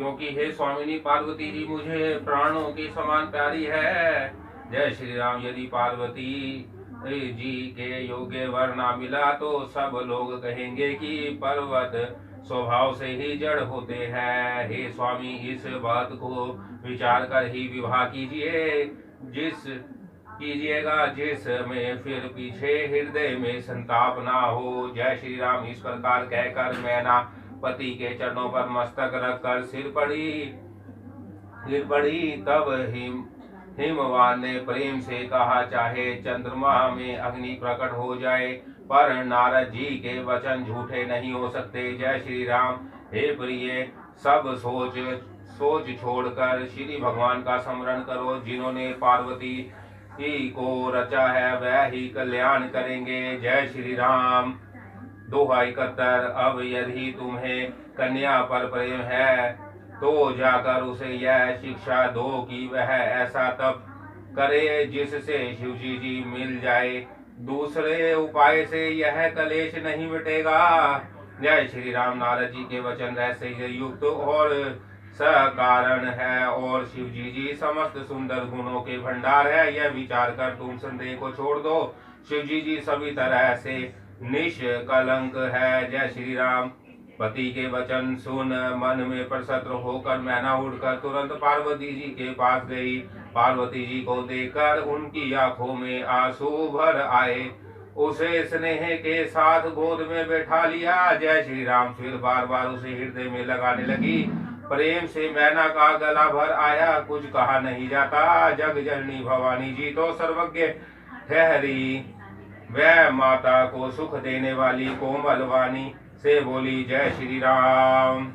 क्योंकि हे स्वामिनी पार्वती जी मुझे प्राणों के समान प्यारी है। जय श्री राम। यदि पार्वती जी के योग्य वर ना मिला तो सब लोग कहेंगे कि पर्वत स्वभाव से ही जड़ होते हैं। हे स्वामी, इस बात को विचार कर ही विवाह कीजिए, जिसमें फिर पीछे हृदय में संताप ना हो। जय श्री राम। इस प्रकार कहकर मैना पति के चरणों पर मस्तक रखकर गिर पड़ी। तब हिमवान ने प्रेम से कहा, चाहे चंद्रमा में अग्नि प्रकट हो जाए पर नारद जी के वचन झूठे नहीं हो सकते। जय श्री राम। हे प्रिय, सब सोच छोड़कर श्री भगवान का स्मरण करो। जिन्होंने पार्वती को रचा है वह ही कल्याण करेंगे। जय श्री राम। दोहा 71। अब यदि तुम्हें कन्या पर प्रेम है तो जाकर उसे यह शिक्षा दो कि वह ऐसा तप करे जिससे शिवजी जी मिल जाए। दूसरे उपाय से यह कलेश नहीं मिटेगा। जय श्री राम। नारद जी के वचन रहस्य से युक्त और सकारण है और शिवजी जी समस्त सुंदर गुणों के भंडार है। यह विचार कर तुम संदेह को छोड़ दो। शिवजी जी सभी तरह से निष्कलंक है। जय श्री राम। पति के वचन सुन मन में प्रसन्न होकर मैना उड़कर तुरंत पार्वती जी के पास गई। पार्वती जी को देखकर उनकी आंखों में आंसू भर आए। उसे स्नेह के साथ गोद में बैठा लिया। जय श्री राम। फिर बार बार उसे हृदय में लगाने लगी। प्रेम से मैना का गला भर आया। कुछ कहा नहीं जाता। जग जननी भवानी जी तो सर्वज्ञ ठहरी। वह माता को सुख देने वाली कोमल वाणी से बोली, जय श्री राम।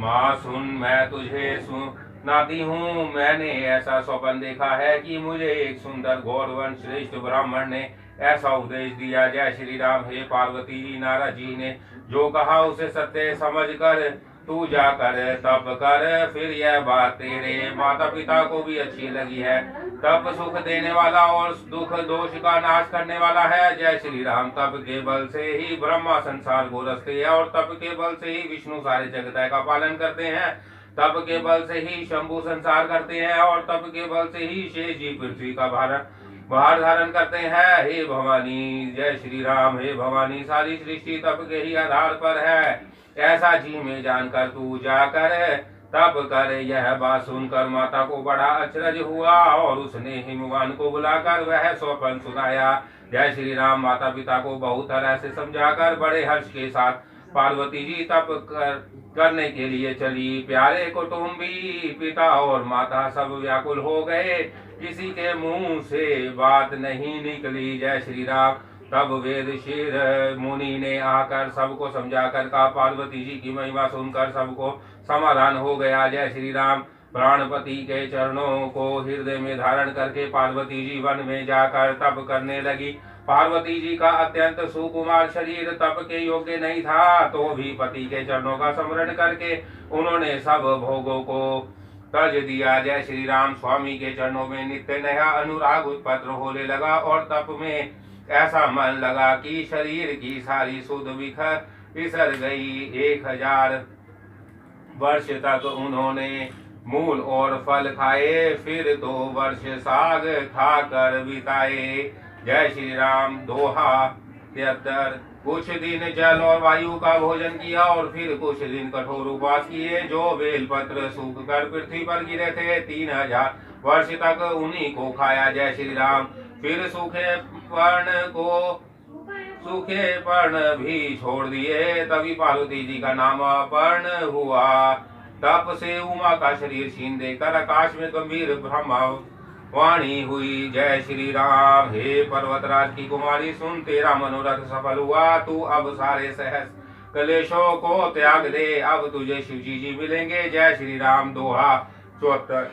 माँ सुन, मैं तुझे सुनाती हूँ। मैंने ऐसा स्वप्न देखा है कि मुझे एक सुंदर गौरवन श्रेष्ठ ब्राह्मण ने ऐसा उपदेश दिया। जय श्री राम। हे पार्वती जी, नारद जी ने जो कहा उसे सत्य समझकर तू जाकर तप कर। फिर यह बात तेरे माता पिता को भी अच्छी लगी है। तप सुख देने वाला और दुख दोष का नाश करने वाला है। जय श्री राम। तप के बल से ही ब्रह्मा संसार को रचते हैं और तप के बल से ही विष्णु सारे जगत का पालन करते हैं। तप के बल से ही शंभु संसार करते हैं और तप के बल से ही शेष जी पृथ्वी का भार धारण करते हैं। हे भवानी, जय श्री राम। हे भवानी, सारी सृष्टि तप के ही आधार पर है। ऐसा जी में जानकर तू जाकर तप कर। यह बात सुनकर माता को बड़ा अचरज हुआ और उसने हिमवान को बुलाकर वह स्वप्न सुनाया। जय श्री राम। माता पिता को बहुत तरह से समझाकर बड़े हर्ष के साथ पार्वती जी तप करने के लिए चली। प्यारे कुटुंबी पिता और माता सब व्याकुल हो गए। किसी के मुंह से बात नहीं निकली। जय श्री राम। तब वेदशीर मुनि ने आकर सबको समझाकर कहा। पार्वती जी की महिमा सुनकर सबको समाधान हो गया। जय श्री राम। प्राणपति के चरणों को हृदय में धारण करके पार्वती जी वन में जाकर तप करने लगी। पार्वती जी का अत्यंत सुकुमार शरीर तप के योग्य नहीं था, तो भी पति के चरणों का स्मरण करके उन्होंने सब भोगों को तज दिया। जय श्री राम। स्वामी के चरणों में नित्य नया अनुराग उत्पन्न होने लगा और तप में ऐसा मन लगा कि शरीर की सारी सुध बिसर गई। 1000 वर्ष तक उन्होंने मूल और फल खाए, फिर 2 वर्ष साग खाकर बिताए। जय श्री राम। दोहा 73। कुछ दिन जल और वायु का भोजन किया और फिर कुछ दिन कठोर उपवास किए। जो बेलपत्र सूख कर पृथ्वी पर गिरे थे 3000 वर्ष तक उन्हीं को खाया। जय श्री राम। फिर सूखे पर्ण भी छोड़ दिए। तभी पार्वती जी का नाम पर्ण हुआ। तप से उमा का शरीर छीन देकर आकाश में गंभीर ब्रह्मा वाणी हुई। जय श्री राम। हे पर्वतराज की कुमारी सुन, तेरा मनोरथ सफल हुआ। तू अब सारे सहस कलेशों को त्याग दे। अब तुझे शिवजी जी मिलेंगे। जय श्री राम। दोहा 74।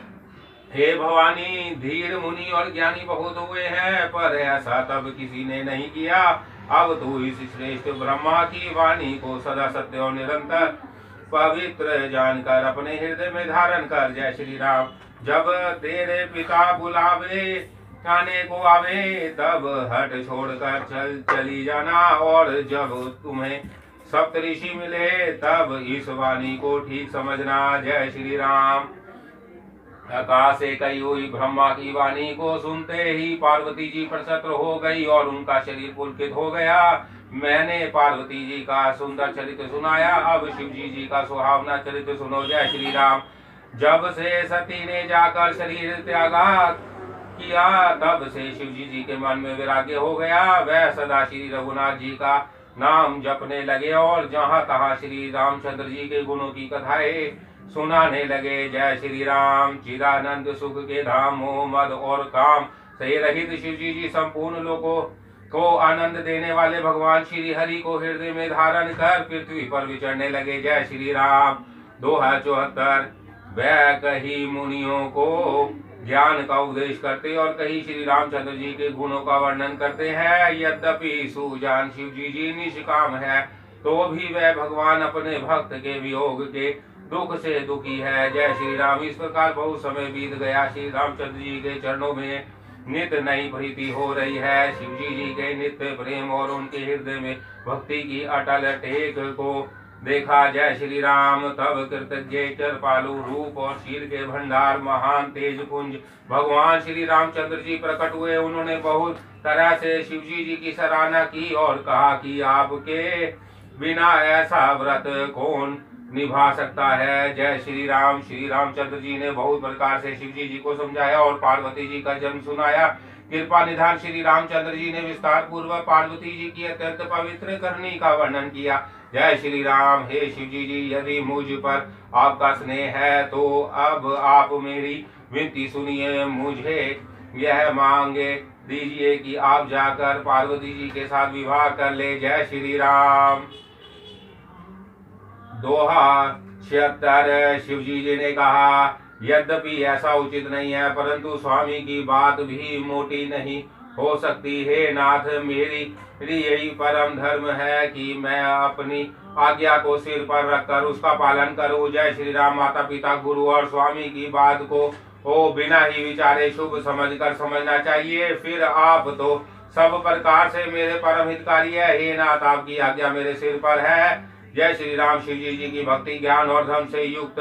हे भवानी, धीर मुनि और ज्ञानी बहुत हुए हैं, पर ऐसा तब किसी ने नहीं किया। अब तू इस श्रेष्ठ ब्रह्मा की वाणी को सदा सत्य और निरंतर पवित्र जानकर अपने हृदय में धारण कर। जय श्री राम। जब तेरे पिता बुलावे आने को आवे, तब हट छोड़कर चली जाना, और जब तुम्हें सप्तऋषि मिले तब इस वाणी को ठीक समझना। जय श्री राम। आकाश से कई हुई ब्रह्मा की वाणी को सुनते ही पार्वती जी प्रसन्न हो गई और उनका शरीर पुलकित हो गया। मैंने पार्वती जी का सुंदर चरित्र सुनाया, अब शिव जी का सुहावना चरित्र सुनो। जय श्री राम। जब से सती ने जाकर शरीर त्यागा किया तब से शिव जी के मन में वैराग्य हो गया। वह सदा श्री रघुनाथ जी का नाम जपने लगे और जहाँ तहाँ श्री रामचंद्र जी के गुणों की कथाएं सुनाने लगे। जय श्री राम। चिदानंद सुख के धाम मोह मद और काम से रहित शिव जी संपूर्ण लोगों को आनंद देने वाले भगवान श्री हरि को हृदय में धारण कर पृथ्वी पर विचरने लगे। जय श्री राम। दोहा 74। वह कही मुनियों को ज्ञान का उपदेश करते और कहीं श्री रामचंद्र जी के गुणों का वर्णन करते हैं। यद्यपि सुजान शिव जी निष्काम है तो भी वह भगवान अपने भक्त के वियोग के दुख से दुखी है। जय श्री राम। इस प्रकार बहुत समय बीत गया। श्री रामचंद्र जी के चरणों में नित्य नई प्रीति हो रही है। शिव जी के नित्य प्रेम और उनके हृदय में भक्ति की अटल टेक को देखा। जय श्री राम। तब कृतज्ञ कृपालु रूप और शील के भंडार महान तेज पुंज भगवान श्री रामचंद्र जी प्रकट हुए। उन्होंने बहुत तरह से शिव जी की सराहना की और कहा कि आपके बिना ऐसा व्रत कौन निभा सकता है। जय श्री राम। श्री रामचंद्र जी ने बहुत प्रकार से शिव जी को समझाया और पार्वती जी का जन्म सुनाया। कृपा निधान श्री रामचंद्र जी ने विस्तार पूर्वक पार्वती जी की अत्यंत पवित्र करनी का वर्णन किया। जय श्री राम। हे शिव जी, यदि मुझ पर आपका स्नेह है तो अब आप मेरी विनती सुनिए। मुझे यह मांगे दीजिए कि आप जाकर पार्वती जी के साथ विवाह कर ले। जय श्री राम। दोहा 76। शिव जी ने कहा, यद्यपि ऐसा उचित नहीं है परंतु स्वामी की बात भी मोटी नहीं हो सकती। हे नाथ, मेरी यही परम धर्म है कि मैं अपनी आज्ञा को सिर पर रखकर उसका पालन करूं। जय श्री राम। माता पिता गुरु और स्वामी की बात को बिना ही विचारे शुभ समझकर समझना चाहिए। फिर आप तो सब प्रकार से मेरे परम हितकारी है। हे नाथ, आपकी आज्ञा मेरे सिर पर है। जय श्री राम। शिव जी की भक्ति ज्ञान और धर्म से युक्त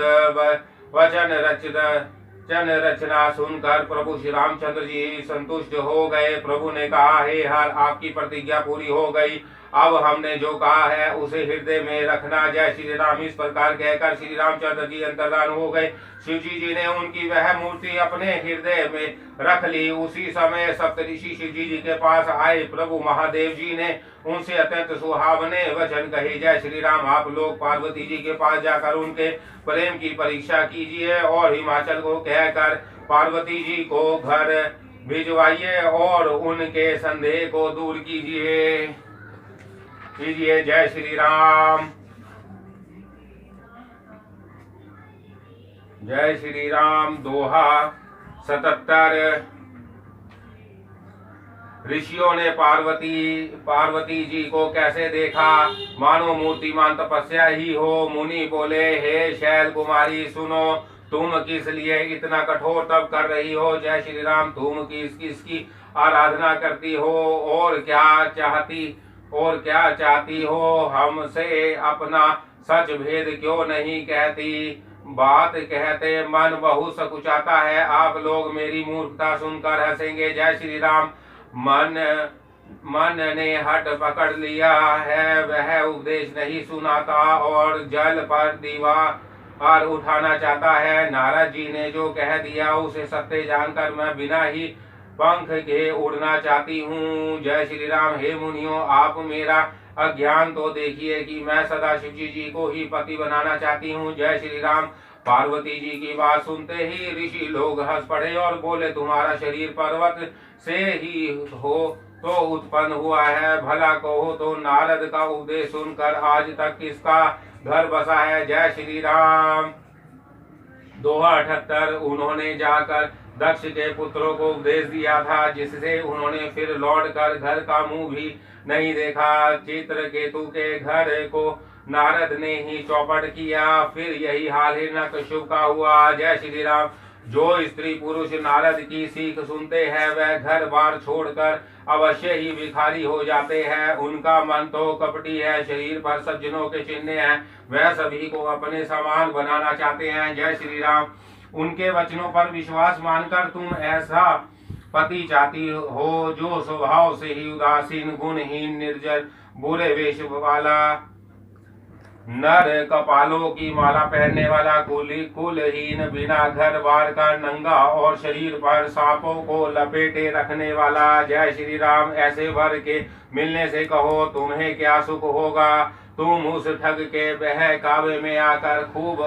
वचन रचना सुनकर प्रभु श्री रामचंद्र जी संतुष्ट हो गए। प्रभु ने कहा, हे हर, आपकी प्रतिज्ञा पूरी हो गई। अब हमने जो कहा है उसे हृदय में रखना। जय श्री राम। इस प्रकार कहकर श्री रामचंद्र जी अंतर्धान हो गए। शिव जी ने उनकी वह मूर्ति अपने हृदय में रख ली। उसी समय सप्तऋषि शिव जी के पास आए। प्रभु महादेव जी ने उनसे अत्यंत सुहावने वचन कहे। जय श्री राम। आप लोग पार्वती जी के पास जाकर उनके प्रेम की परीक्षा कीजिए और हिमाचल को कहकर पार्वती जी को घर भिजवाइए और उनके संदेह को दूर कीजिए। जय श्री राम। जय श्री राम। दोहा 77। ऋषियों ने पार्वती जी को कैसे देखा, मानो मूर्तिमान तपस्या ही हो। मुनि बोले, हे शैल कुमारी, सुनो, तुम किस लिए इतना कठोर तप कर रही हो। जय श्री राम। तुम किसकी आराधना करती हो और क्या चाहती हो। हमसे अपना सच भेद क्यों नहीं कहती। बात कहते मन बहुत सकुचाता है। आप लोग मेरी मूर्खता सुनकर हंसेंगे। जय श्री राम। मन ने हट पकड़ लिया है, वह उपदेश नहीं सुनाता और जल पर दीवार उठाना चाहता है। नारद जी ने जो कह दिया उसे सत्य जानकर मैं बिना ही पंख के उड़ना चाहती हूँ। जय श्री राम। हे मुनियों, आप मेरा अज्ञान तो देखिए कि मैं सदा शिव जी को ही पति बनाना चाहती हूँ। जय श्री राम। पार्वती जी की बात सुनते ही ऋषि लोग हंस पड़े और बोले, तुम्हारा शरीर पर्वत से ही हो तो उत्पन्न हुआ है। भला कहो तो नारद का उपदेश सुनकर आज तक किसका घर बसा है। जय श्री राम। दोहा 78। उन्होंने जाकर दक्ष के पुत्रों को उपदेश दिया था, जिससे उन्होंने फिर लौटकर घर का मुंह भी नहीं देखा। चित्रकेतु के घर को नारद ने ही चौपट किया। फिर यही हाल हिरण्यकश्यप का हुआ। जय श्री राम। जो स्त्री पुरुष नारद की सीख सुनते हैं वह घर बार छोड़कर अवश्य ही भिखारी हो जाते हैं। उनका मन तो कपटी है, शरीर पर सज्जनों के चिन्ह हैं, वह सभी को अपने समान बनाना चाहते हैं। जय श्री राम। उनके वचनों पर विश्वास मानकर तुम ऐसा पति चाहती हो जो स्वभाव से ही उदासीन, गुणहीन, निर्जर, बुरे वेश वाला, नर कपालों की माला पहनने वाला, कुलहीन, बिना घर बार का, नंगा और शरीर पर सांपों को लपेटे रखने वाला। जय श्री राम। ऐसे वर के मिलने से कहो तुम्हें क्या सुख होगा। तुम उस ठग के बहकावे में आकर खूब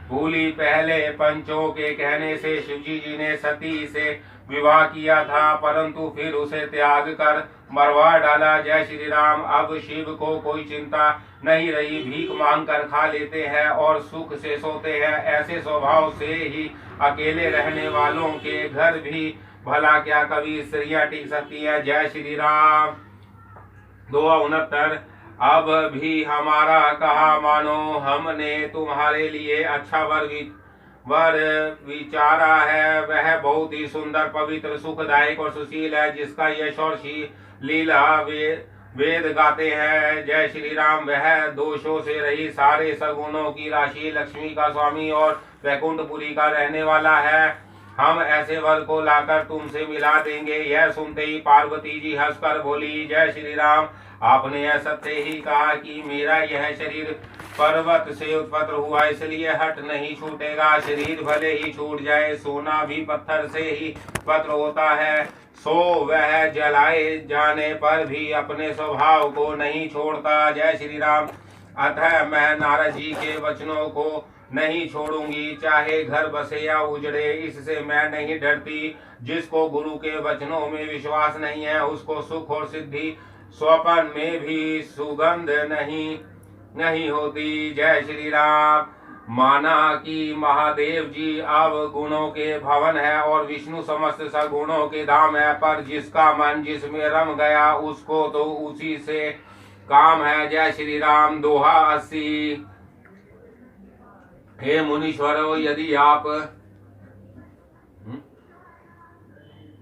भूली। पहले पंचों के कहने से शिवजी जी ने सती से विवाह किया था, परंतु फिर उसे त्याग कर मरवा डाला। जय श्री राम। अब शिव को कोई चिंता नहीं रही, भीख मांग कर खा लेते हैं और सुख से सोते हैं। ऐसे स्वभाव से ही अकेले रहने वालों के घर भी भला क्या कभी स्त्रियां टिक सकती हैं। जय श्री राम। 269। अब भी हमारा कहा मानो, हमने तुम्हारे लिए अच्छा वर विचारा है। वह बहुत ही सुंदर, पवित्र, सुखदायक और सुशील है, जिसका यश और लीला वेद गाते हैं। जय श्री राम। वह दोषों से रही, सारे सगुणों की राशि, लक्ष्मी का स्वामी और वैकुंठपुरी का रहने वाला है। हम ऐसे वर को लाकर तुमसे मिला देंगे। यह सुनते ही पार्वती जी हंसकर बोली, जय श्री राम। आपने यह सत्य ही कहा कि मेरा यह शरीर पर्वत से उत्पन्न हुआ, इसलिए हट नहीं छूटेगा। शरीर भले ही छूट जाए, सोना भी पत्थर से ही उत्पन्न होता है, सो वह जलाए जाने पर भी अपने स्वभाव को नहीं छोड़ता। जय श्री राम। अतः मैं नारद जी के वचनों को नहीं छोड़ूंगी, चाहे घर बसे या उजड़े, इससे मैं नहीं डरती। जिसको गुरु के वचनों में विश्वास नहीं है, उसको सुख और सिद्धि स्वप्न में भी सुगंध नहीं होती। जय श्री राम। माना कि महादेव जी अब गुणों के भवन है और विष्णु समस्त सगुणों के धाम है, पर जिसका मन जिसमें रम गया उसको तो उसी से काम है। जय श्री राम। दोहा 80। हे मुनीश्वरों, यदि आप